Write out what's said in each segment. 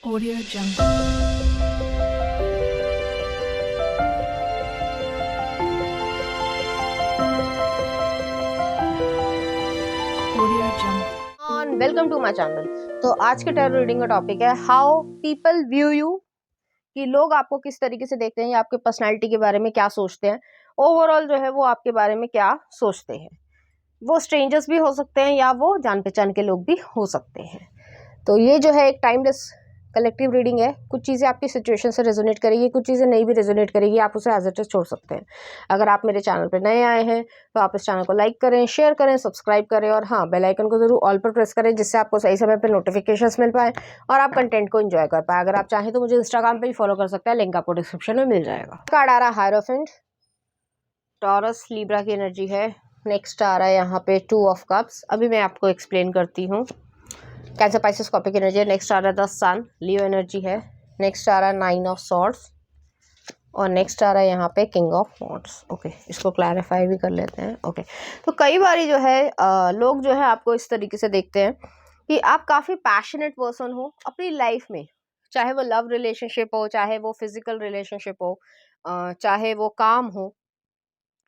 Audio Jungle. Audio Jungle. Welcome to my channel. तो आज के टैरो रीडिंग का टॉपिक है हाउ पीपल व्यू यू, कि लोग आपको किस तरीके से देखते हैं या आपके पर्सनालिटी के बारे में क्या सोचते हैं। ओवरऑल जो है वो आपके बारे में क्या सोचते हैं। वो स्ट्रेंजर्स भी हो सकते हैं या वो जान पहचान के लोग भी हो सकते हैं। तो ये जो है एक टाइमलेस कलेक्टिव रीडिंग है। कुछ चीज़ें आपकी सिचुएशन से रेजोनेट करेगी, कुछ चीज़ें नहीं भी रेजोनेट करेगी, आप उसे एज इट इज छोड़ सकते हैं। अगर आप मेरे चैनल पर नए आए हैं तो आप इस चैनल को लाइक करें, शेयर करें, सब्सक्राइब करें और हाँ, बेल आइकन को जरूर ऑल पर प्रेस करें, जिससे आपको सही समय पर नोटिफिकेशंस मिल पाए और आप कंटेंट को एंजॉय कर पाए। अगर आप चाहें तो मुझे इंस्टाग्राम पर भी फॉलो कर सकते हैं, लिंक आपको डिस्क्रिप्शन में मिल जाएगा। कार्ड आ रहा है हायरोफेंट, टॉरस लीब्रा की एनर्जी है। नेक्स्ट आ रहा है यहाँ पे 2 ऑफ कप्स। अभी मैं आपको एक्सप्लेन करती हूँ। कैंसर पाइसेस स्कॉर्पियो की एनर्जी है। नेक्स्ट आ रहा है द सन, लियो एनर्जी है। नेक्स्ट आ रहा है 9 ऑफ सॉर्ड्स और नेक्स्ट आ रहा है यहाँ पे किंग ऑफ वॉन्ड्स। ओके, इसको क्लैरिफाई भी कर लेते हैं। ओके, तो कई बारी जो है लोग जो है आपको इस तरीके से देखते हैं कि आप काफ़ी पैशनेट पर्सन हो अपनी लाइफ में, चाहे वो लव रिलेशनशिप हो, चाहे वो फिजिकल रिलेशनशिप हो, चाहे वो काम हो,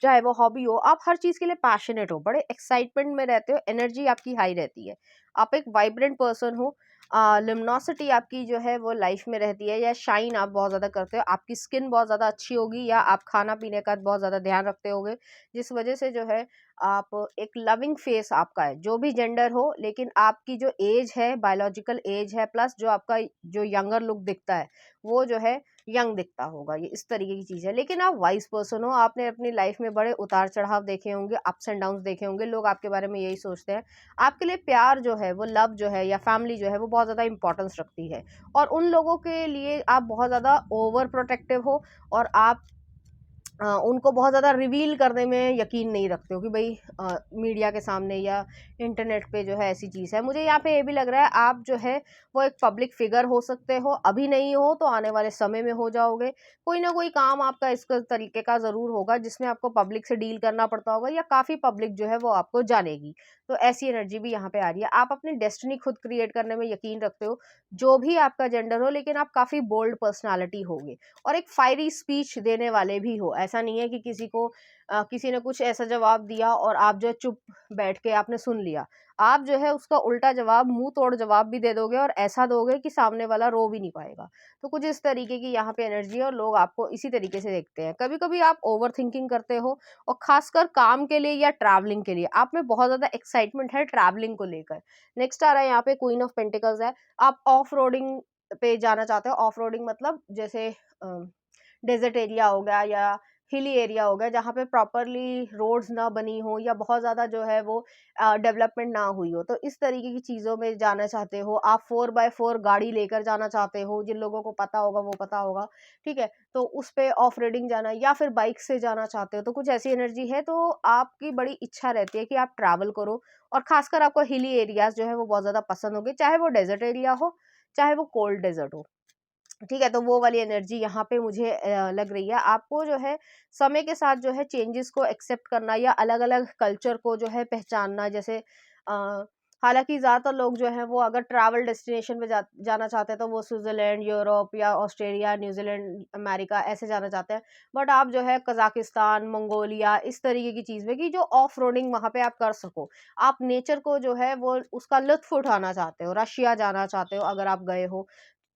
चाहे वो हॉबी हो। आप हर चीज़ के लिए पैशनेट हो, बड़े एक्साइटमेंट में रहते हो, एनर्जी आपकी हाई रहती है, आप एक वाइब्रेंट पर्सन हो। लिमिनोसिटी आपकी जो है वो लाइफ में रहती है, या शाइन आप बहुत ज़्यादा करते हो। आपकी स्किन बहुत ज़्यादा अच्छी होगी, या आप खाना पीने का बहुत ज़्यादा ध्यान रखते होगे, जिस वजह से जो है आप एक लविंग फेस आपका है, जो भी जेंडर हो। लेकिन आपकी जो एज है, बायोलॉजिकल एज है, प्लस जो आपका जो यंगर लुक दिखता है वो जो है यंग दिखता होगा। ये इस तरीके की चीज़ है। लेकिन आप वाइज पर्सन हो, आपने अपनी लाइफ में बड़े उतार चढ़ाव देखे होंगे, अप्स एंड डाउन्स देखे होंगे। लोग आपके बारे में यही सोचते हैं। आपके लिए प्यार जो है वो, लव जो है या फैमिली जो है वो बहुत ज़्यादा इंपॉर्टेंस रखती है, और उन लोगों के लिए आप बहुत ज़्यादा ओवर प्रोटेक्टिव हो, और आप उनको बहुत ज़्यादा रिवील करने में यकीन नहीं रखते हो कि भाई मीडिया के सामने या इंटरनेट पे जो है ऐसी चीज़ है। मुझे यहाँ पे ये भी लग रहा है आप जो है वो एक पब्लिक फिगर हो सकते हो, अभी नहीं हो तो आने वाले समय में हो जाओगे। कोई ना कोई काम आपका इस तरीके का ज़रूर होगा जिसमें आपको पब्लिक से डील करना पड़ता होगा, या काफ़ी पब्लिक जो है वो आपको जानेगी। तो ऐसी एनर्जी भी यहाँ पे आ रही है। आप अपनी डेस्टिनी खुद क्रिएट करने में यकीन रखते हो, जो भी आपका जेंडर हो, लेकिन आप काफ़ी बोल्ड पर्सनैलिटी होगे और एक फायरी स्पीच देने वाले भी हो। ऐसा नहीं है कि किसी को किसी ने कुछ ऐसा जवाब दिया और आप जो है चुप बैठ के आपने सुन लिया। आप जो है उसका उल्टा जवाब, मुंह तोड़ जवाब भी दे दोगे, और ऐसा दोगे कि सामने वाला रो भी नहीं पाएगा। तो कुछ इस तरीके की यहाँ पे एनर्जी है, और लोग आपको इसी तरीके से देखते हैं। कभी कभी आप ओवर थिंकिंग करते हो, और खासकर काम के लिए या ट्रैवलिंग के लिए आप में बहुत ज्यादा एक्साइटमेंट है ट्रैवलिंग को लेकर। नेक्स्ट आ रहा है यहाँ पे क्वीन ऑफ पेंटिकल्स है। आप ऑफ रोडिंग पे जाना चाहते हो। ऑफ रोडिंग मतलब जैसे डेजर्ट एरिया हो गया, या हिली एरिया हो गया, जहाँ पे प्रॉपरली रोड्स ना बनी हो, या बहुत ज़्यादा जो है वो डेवलपमेंट ना हुई हो। तो इस तरीके की चीज़ों में जाना चाहते हो। आप 4x4 गाड़ी लेकर जाना चाहते हो, जिन लोगों को पता होगा वो पता होगा, ठीक है। तो उस पे ऑफ रोडिंग जाना, या फिर बाइक से जाना चाहते हो, तो कुछ ऐसी एनर्जी है। तो आपकी बड़ी इच्छा रहती है कि आप ट्रैवल करो, और खासकर आपको हिली एरियाज जो है वो बहुत ज़्यादा पसंद होंगे, चाहे वो डेजर्ट एरिया हो, चाहे वो कोल्ड डेजर्ट हो, ठीक है। तो वो वाली एनर्जी यहाँ पे मुझे लग रही है। आपको जो है समय के साथ जो है चेंजेस को एक्सेप्ट करना, या अलग अलग कल्चर को जो है पहचानना। जैसे हालांकि ज़्यादातर लोग जो हैं वो अगर ट्रैवल डेस्टिनेशन पे जाना चाहते हैं तो वो स्विट्जरलैंड, यूरोप या ऑस्ट्रेलिया, न्यूजीलैंड, अमेरिका ऐसे जाना चाहते हैं। बट आप जो है कजाकिस्तान, मंगोलिया, इस तरीके की चीज़ में, कि जो ऑफ रोडिंग वहाँ पे आप कर सको, आप नेचर को जो है वो उसका लुत्फ उठाना चाहते हो। रशिया जाना चाहते हो अगर आप गए हो,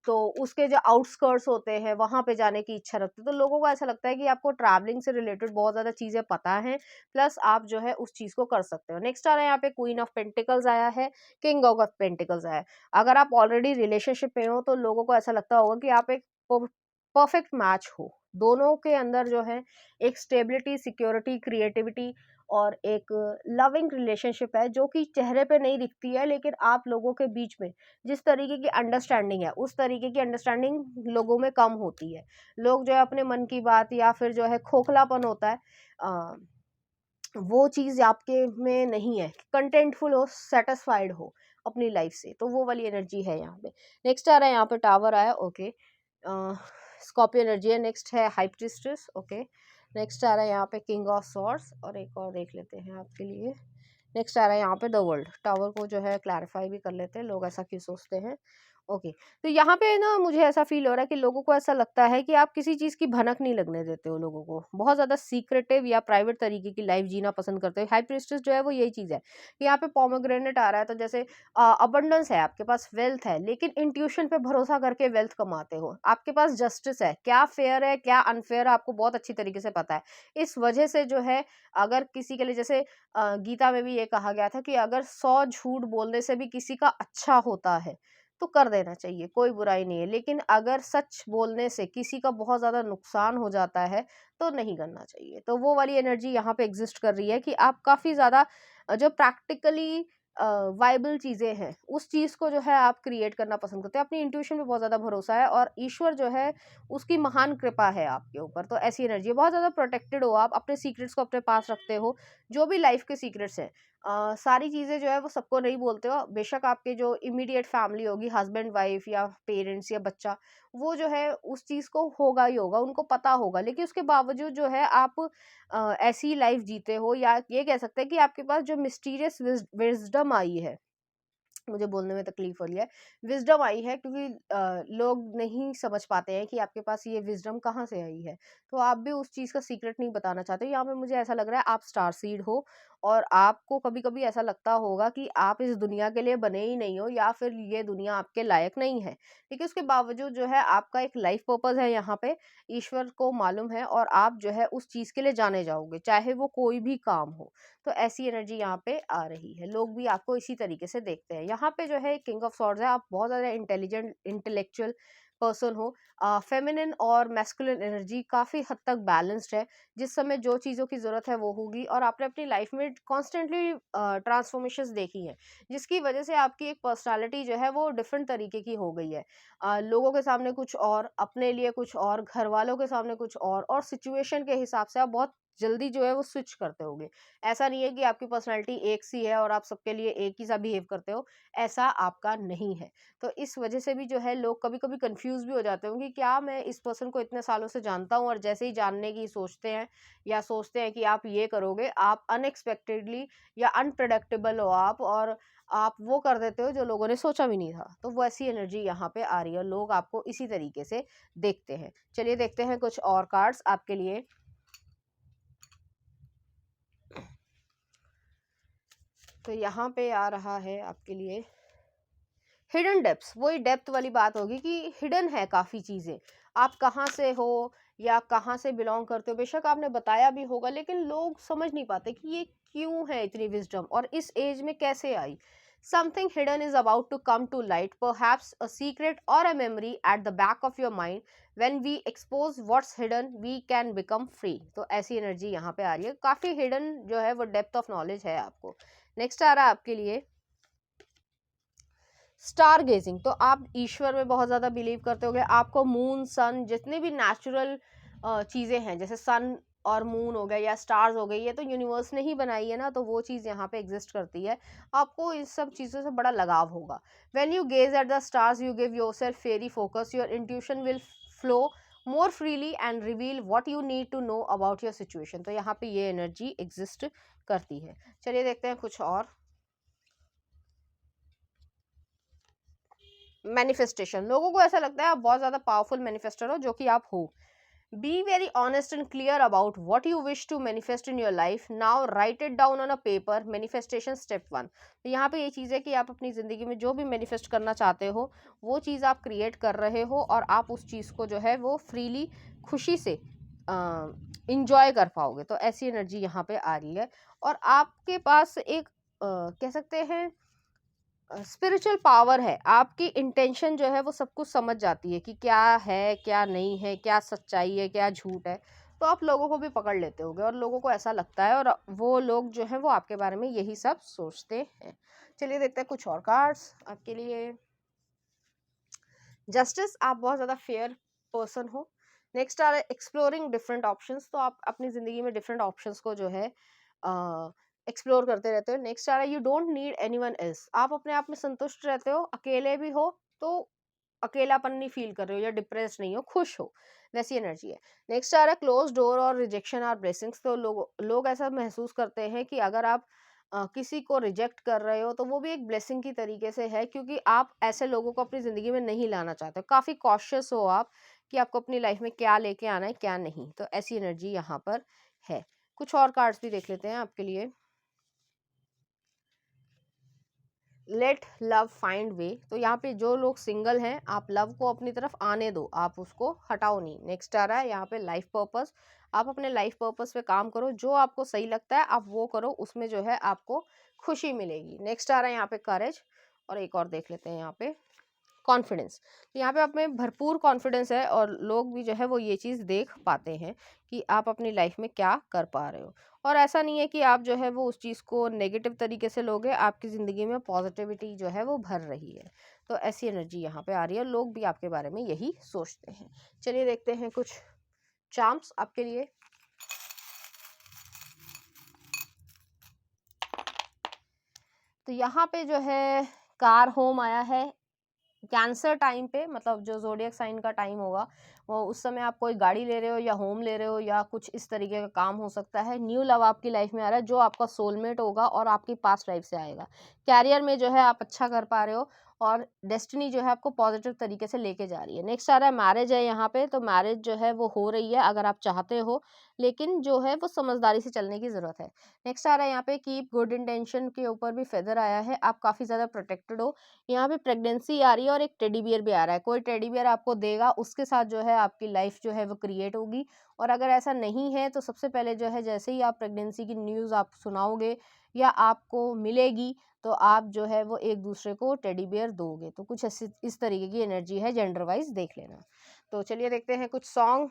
तो उसके जो आउटस्कर्ट्स होते हैं वहाँ पे जाने की इच्छा रखते हो। तो लोगों को ऐसा लगता है कि आपको ट्रैवलिंग से रिलेटेड बहुत ज़्यादा चीज़ें पता हैं, प्लस आप जो है उस चीज़ को कर सकते हो। नेक्स्ट आ रहा है यहाँ पे क्वीन ऑफ पेंटिकल्स आया है, किंग ऑफ पेंटिकल्स आया है। अगर आप ऑलरेडी रिलेशनशिप में हो तो लोगों को ऐसा लगता होगा कि आप एक परफेक्ट मैच हो। दोनों के अंदर जो है एक स्टेबिलिटी, सिक्योरिटी, क्रिएटिविटी और एक लविंग रिलेशनशिप है, जो कि चेहरे पे नहीं दिखती है, लेकिन आप लोगों के बीच में जिस तरीके की अंडरस्टैंडिंग है, उस तरीके की अंडरस्टैंडिंग लोगों में कम होती है। लोग जो है अपने मन की बात, या फिर जो है खोखलापन होता है, अ, वो चीज़ आपके में नहीं है। कंटेंटफुल हो, सेटिस्फाइड हो अपनी लाइफ से, तो वो वाली एनर्जी है यहाँ पे। नेक्स्ट आ रहा है यहाँ पे टावर आया। ओके, स्कॉर्पियो एनर्जी है। नेक्स्ट है हाई प्रीस्टेस। ओके, नेक्स्ट आ रहा है यहाँ पे किंग ऑफ सॉर्ड्स, और एक और देख लेते हैं आपके लिए। नेक्स्ट आ रहा है यहाँ पे द वर्ल्ड। टावर को जो है क्लैरिफाई भी कर लेते हैं, लोग ऐसा क्यों सोचते हैं। ओके, तो यहाँ पे ना मुझे ऐसा फ़ील हो रहा है कि लोगों को ऐसा लगता है कि आप किसी चीज़ की भनक नहीं लगने देते हो लोगों को। बहुत ज़्यादा सीक्रेटिव या प्राइवेट तरीके की लाइफ़ जीना पसंद करते हो। हाई प्रीस्टेस जो है वो यही चीज़ है कि यहाँ पे पोमेग्रेनेट आ रहा है, तो जैसे अबंडेंस है, आपके पास वेल्थ है, लेकिन इंट्यूशन पे भरोसा करके वेल्थ कमाते हो। आपके पास जस्टिस है, क्या फेयर है, क्या अनफेयर है, आपको बहुत अच्छी तरीके से पता है। इस वजह से जो है, अगर किसी के लिए जैसे गीता में भी ये कहा गया था कि अगर 100 झूठ बोलने से भी किसी का अच्छा होता है, तो कर देना चाहिए, कोई बुराई नहीं है। लेकिन अगर सच बोलने से किसी का बहुत ज़्यादा नुकसान हो जाता है, तो नहीं करना चाहिए। तो वो वाली एनर्जी यहाँ पे एग्ज़िस्ट कर रही है कि आप काफ़ी ज़्यादा जो प्रैक्टिकली वायबल चीज़ें हैं, उस चीज़ को जो है आप क्रिएट करना पसंद करते हैं। अपनी इंट्यूशन पे बहुत ज़्यादा भरोसा है और ईश्वर जो है, उसकी महान कृपा है आपके ऊपर। तो ऐसी एनर्जी है, बहुत ज़्यादा प्रोटेक्टेड हो आप, अपने सीक्रेट्स को अपने पास रखते हो। जो भी लाइफ़ के सीक्रेट्स हैं, सारी चीज़ें जो है वो सबको नहीं बोलते हो। बेशक आपके जो इमीडिएट फैमिली होगी, हस्बैंड वाइफ या पेरेंट्स या बच्चा, वो जो है उस चीज़ को होगा ही होगा, उनको पता होगा। लेकिन उसके बावजूद जो है आप ऐसी लाइफ जीते हो, या ये कह सकते हैं कि आपके पास जो मिस्टीरियस विज़डम आई है, मुझे बोलने में तकलीफ हो रही है, विज़डम आई है, क्योंकि लोग नहीं समझ पाते हैं कि आपके पास ये विज़डम कहाँ से आई है। तो आप भी उस चीज़ का सीक्रेट नहीं बताना चाहते। यहाँ पे मुझे ऐसा लग रहा है आप स्टार सीड हो, और आपको कभी-कभी ऐसा लगता होगा कि आप इस दुनिया के लिए बने ही नहीं हो, या फिर ये दुनिया आपके लायक नहीं है। लेकिन उसके बावजूद जो है आपका एक लाइफ पर्पस है यहाँ पे, ईश्वर को मालूम है, और आप जो है उस चीज़ के लिए जाने जाओगे, चाहे वो कोई भी काम हो। तो ऐसी एनर्जी यहाँ पे आ रही है, लोग भी आपको इसी तरीके से देखते हैं। यहाँ पे जो है किंग ऑफ सॉर्ड्स है, आप बहुत ज़्यादा इंटेलिजेंट इंटेलेक्चुअल पर्सन हो। फेमिनिन और मैस्कुलिन एनर्जी काफ़ी हद तक बैलेंस्ड है। जिस समय जो चीज़ों की ज़रूरत है वो होगी, और आपने अपनी लाइफ में कॉन्स्टेंटली ट्रांसफॉर्मेशंस देखी हैं, जिसकी वजह से आपकी एक पर्सनालिटी जो है वो डिफरेंट तरीके की हो गई है। लोगों के सामने कुछ और, अपने लिए कुछ और, घर वालों के सामने कुछ और सिचुएशन के हिसाब से आप बहुत जल्दी जो है वो स्विच करते होगे। ऐसा नहीं है कि आपकी पर्सनैलिटी एक सी है और आप सबके लिए एक ही सा बिहेव करते हो, ऐसा आपका नहीं है। तो इस वजह से भी जो है लोग कभी-कभी कन्फ्यूज़ भी हो जाते होंगे, क्या मैं इस पर्सन को इतने सालों से जानता हूँ, और जैसे ही जानने की सोचते हैं, या सोचते हैं कि आप ये करोगे, आप अनएक्सपेक्टेडली या अनप्रेडिक्टेबल हो आप, और आप वो कर देते हो जो लोगों ने सोचा भी नहीं था। तो वैसी एनर्जी यहाँ पे आ रही है, लोग आपको इसी तरीके से देखते हैं। चलिए देखते हैं कुछ और कार्ड्स आपके लिए। तो यहाँ पे आ रहा है आपके लिए हिडन डेप्थ्स। वही डेप्थ वाली बात होगी कि हिडन है काफ़ी चीज़ें, आप कहाँ से हो या कहाँ से बिलोंग करते हो, बेशक आपने बताया भी होगा, लेकिन लोग समझ नहीं पाते कि ये क्यों है इतनी विजडम, और इस एज में कैसे आई। Something hidden is about to come to light, perhaps a secret or a memory at the back of your mind. When we expose what's hidden we can become free. तो ऐसी energy यहाँ पे आ रही है, काफ़ी हिडन जो है वो डेप्थ ऑफ नॉलेज है आपको। नेक्स्ट आ रहा है आपके लिए स्टार गेजिंग। तो आप ईश्वर में बहुत ज़्यादा बिलीव करते होगे, आपको मून सन जितनी भी नेचुरल चीज़ें हैं, जैसे सन और मून हो गए या स्टार्स हो गए, ये तो यूनिवर्स ने ही बनाई है ना, तो वो चीज़ यहाँ पे एग्जिस्ट करती है। आपको इस सब चीज़ों से बड़ा लगाव होगा। When you gaze at the stars you give yourself very focus, your intuition will flow more freely and reveal what you need to know about your situation. तो यहाँ पे ये एनर्जी एग्जिस्ट करती है। चलिए देखते हैं कुछ और। मैनिफेस्टेशन, लोगों को ऐसा लगता है आप बहुत ज़्यादा पावरफुल मैनिफेस्टर हो, जो कि आप हो। Be very honest and clear about what you wish to manifest in your life, now write it down on a paper. Manifestation step 1। तो यहाँ पे ये चीज़ है कि आप अपनी ज़िंदगी में जो भी मैनिफेस्ट करना चाहते हो, वो चीज़ आप क्रिएट कर रहे हो, और आप उस चीज़ को जो है वो फ्रीली, खुशी से इंजॉय कर पाओगे। तो ऐसी एनर्जी यहाँ पे आ रही है, और आपके पास एक कह सकते हैं स्पिरिचुअल पावर है। आपकी इंटेंशन जो है वो सब कुछ समझ जाती है कि क्या है, क्या नहीं है, क्या सच्चाई है, क्या झूठ है। तो आप लोगों को भी पकड़ लेते होगे, और लोगों को ऐसा लगता है, और वो लोग जो है वो आपके बारे में यही सब सोचते हैं। चलिए देखते हैं कुछ और कार्ड्स आपके लिए। जस्टिस, आप बहुत ज़्यादा फेयर पर्सन हो। नेक्स्ट आ रहा है एक्सप्लोरिंग डिफरेंट ऑप्शंस। तो आप अपनी ज़िंदगी में डिफरेंट ऑप्शंस को जो है एक्सप्लोर करते रहते हो। नेक्स्ट आ रहा है you don't need anyone else. आप अपने आप में संतुष्ट रहते हो, अकेले भी हो तो अकेलापन नहीं फील कर रहे हो, या डिप्रेस नहीं हो, खुश हो, वैसी एनर्जी है। नेक्स्ट आ रहा है क्लोज डोर और रिजेक्शन आर ब्लेसिंग्स। तो लोग ऐसा महसूस करते हैं कि अगर आप किसी को रिजेक्ट कर रहे हो, तो वो भी एक ब्लेसिंग की तरीके से है, क्योंकि आप ऐसे लोगों को अपनी ज़िंदगी में नहीं लाना चाहते हो। काफ़ी कॉशियस हो आप कि आपको अपनी लाइफ में क्या लेके आना है, क्या नहीं। तो ऐसी एनर्जी यहाँ पर है। कुछ और कार्ड्स भी देख लेते हैं आपके लिए। Let love find way. तो यहाँ पे जो लोग सिंगल हैं, आप लव को अपनी तरफ आने दो, आप उसको हटाओ नहीं। नेक्स्ट आ रहा है यहाँ पे लाइफ पर्पस। आप अपने लाइफ पर्पस पे काम करो, जो आपको सही लगता है आप वो करो, उसमें जो है आपको खुशी मिलेगी। नेक्स्ट आ रहा है यहाँ पे करेज। और एक और देख लेते हैं यहाँ पे कॉन्फिडेंस। तो यहाँ पे आप में भरपूर कॉन्फिडेंस है, और लोग भी जो है वो ये चीज़ देख पाते हैं कि आप अपनी लाइफ में क्या कर पा रहे हो। और ऐसा नहीं है कि आप जो है वो उस चीज़ को नेगेटिव तरीके से लोगे, आपकी ज़िंदगी में पॉजिटिविटी जो है वो भर रही है। तो ऐसी एनर्जी यहाँ पे आ रही है, लोग भी आपके बारे में यही सोचते हैं। चलिए देखते हैं कुछ चार्म्स आपके लिए। तो यहाँ पे जो है कार होम आया है। कैंसर टाइम पे, मतलब जो ज़ोडिएक साइन का टाइम होगा, वो उस समय आप कोई गाड़ी ले रहे हो या होम ले रहे हो या कुछ इस तरीके का काम हो सकता है। न्यू लव आपकी लाइफ में आ रहा है, जो आपका सोलमेट होगा और आपकी पास्ट लाइफ से आएगा। कैरियर में जो है आप अच्छा कर पा रहे हो, और डेस्टिनी जो है आपको पॉजिटिव तरीके से लेके जा रही है। नेक्स्ट आ रहा है मैरिज है यहाँ पे। तो मैरिज जो है वो हो रही है अगर आप चाहते हो, लेकिन जो है वो समझदारी से चलने की ज़रूरत है। नेक्स्ट आ रहा है यहाँ पे कीप गुड इंटेंशन के ऊपर भी फेदर आया है, आप काफ़ी ज़्यादा प्रोटेक्टेड हो। यहाँ पे प्रेगनेंसी आ रही है और एक टेडी बियर भी आ रहा है। कोई टेडी बियर आपको देगा, उसके साथ जो है आपकी लाइफ जो है वो क्रिएट होगी। और अगर ऐसा नहीं है तो सबसे पहले जो है, जैसे ही आप प्रेगनेंसी की न्यूज़ आप सुनाओगे या आपको मिलेगी, तो आप जो है वो एक दूसरे को टेडी बियर दोगे। तो कुछ ऐसी इस तरीके की एनर्जी है, जेंडर वाइज देख लेना। तो चलिए देखते हैं कुछ सॉन्ग।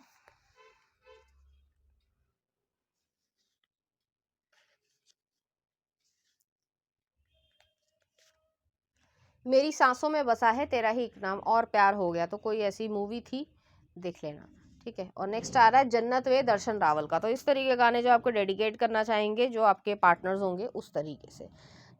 मेरी सांसों में बसा है तेरा ही एक नाम, और प्यार हो गया। तो कोई ऐसी मूवी थी, देख लेना। ठीक है। और नेक्स्ट आ रहा है जन्नत वे, दर्शन रावल का। तो इस तरीके के गाने जो आपको डेडिकेट करना चाहेंगे, जो आपके पार्टनर्स होंगे उस तरीके से।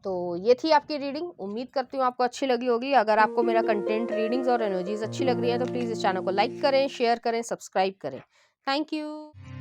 तो ये थी आपकी रीडिंग। उम्मीद करती हूँ आपको अच्छी लगी होगी। अगर आपको मेरा कंटेंट, रीडिंग्स और एनर्जीज अच्छी लग रही है तो प्लीज़ इस चैनल को लाइक करें, शेयर करें, सब्सक्राइब करें। Thank you.